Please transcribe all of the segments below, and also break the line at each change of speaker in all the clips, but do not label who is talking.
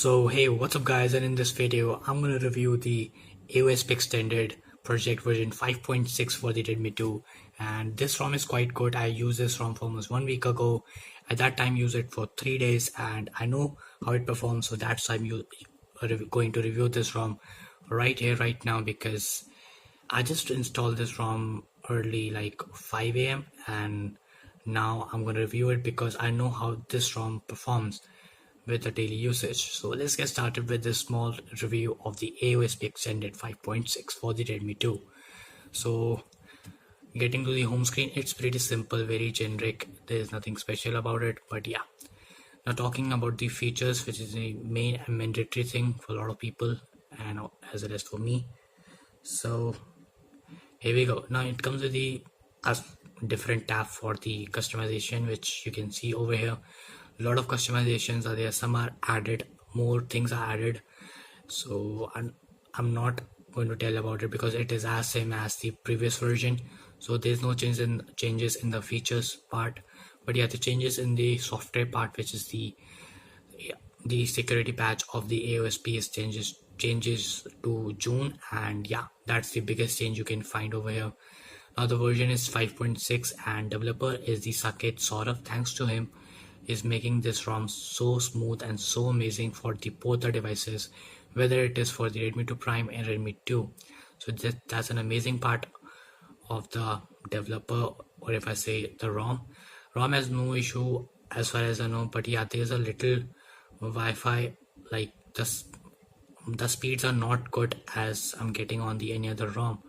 So hey, what's up guys, and in this video I'm going to review the aosp extended project version 5.6 for the Redmi 2, and this ROM is quite good. I used this ROM for almost 1 week ago. At that time used it for 3 days and I know how it performs, so that's why I'm going to review this ROM right here right now, because I just installed this ROM early like 5 a.m. and now I'm going to review it because I know how this ROM performs with the daily usage. So let's get started with this small review of the aosp extended 5.6 for the Redmi 2. So getting to the home screen, it's pretty simple, very generic. There's nothing special about it, but yeah. Now talking about the features, which is the main and mandatory thing for a lot of people and as well as for me. So here we go. Now it comes with the different tab for the customization, which you can see over here. A lot of customizations are there, some are added, more things are added, so I'm not going to tell about it because it is as same as the previous version. So there's no changes in the features part, but yeah, the changes in the software part, which is the security patch of the aosp is changes to June, and yeah, that's the biggest change you can find over here. Now the version is 5.6 and developer is the Saket Saurav. Thanks to him is making this ROM so smooth and so amazing for both the devices, whether it is for the Redmi 2 Prime and Redmi 2. So that's an amazing part of the developer, or if I say the ROM. ROM has no issue as far as I know, but yeah, there's a little Wi-Fi, like the speeds are not good as I'm getting on the any other ROM,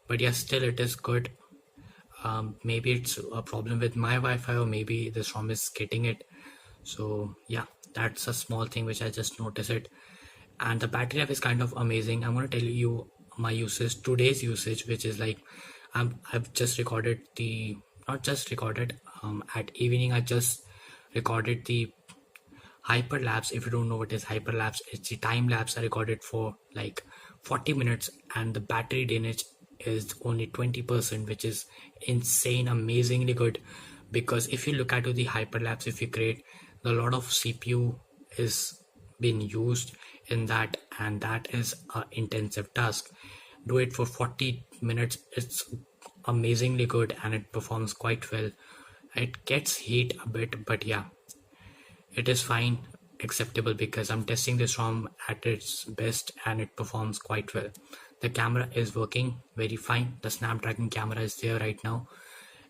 but yeah, still it is good. Maybe it's a problem with my Wi-Fi, or maybe this ROM is getting it. So yeah, that's a small thing which I just noticed it. And the battery life is kind of amazing. I'm going to tell you my usage, today's usage, which is like I've just recorded the not just recorded at evening I just recorded the hyperlapse. If you don't know what is hyperlapse, it's the time lapse I recorded for like 40 minutes, and the battery drainage is only 20%, which is insane, amazingly good. Because if you look at the hyperlapse, if you create, a lot of CPU is being used in that, and that is an intensive task. Do it for 40 minutes, it's amazingly good and it performs quite well. It gets heat a bit, but yeah, it is fine, acceptable, because I'm testing this ROM at its best and it performs quite well. The camera is working very fine. The Snapdragon camera is there right now,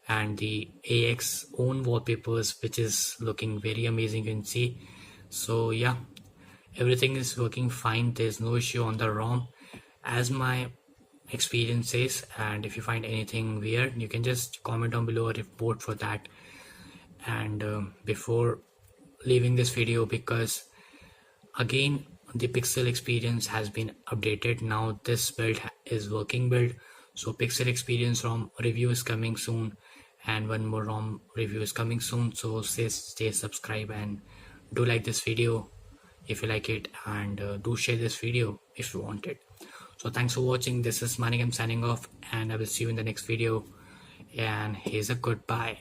and the AX own wallpapers, which is looking very amazing, you can see. So yeah, everything is working fine. There's no issue on the ROM as my experience says, and if you find anything weird, you can just comment down below or report for that. And before leaving this video, because again the pixel experience has been updated, now this build is working build. So pixel experience ROM review is coming soon, and one more ROM review is coming soon. So stay subscribe and do like this video if you like it, and do share this video if you want it. So thanks for watching. This is Manik, I'm signing off, and I will see you in the next video, and here's a goodbye.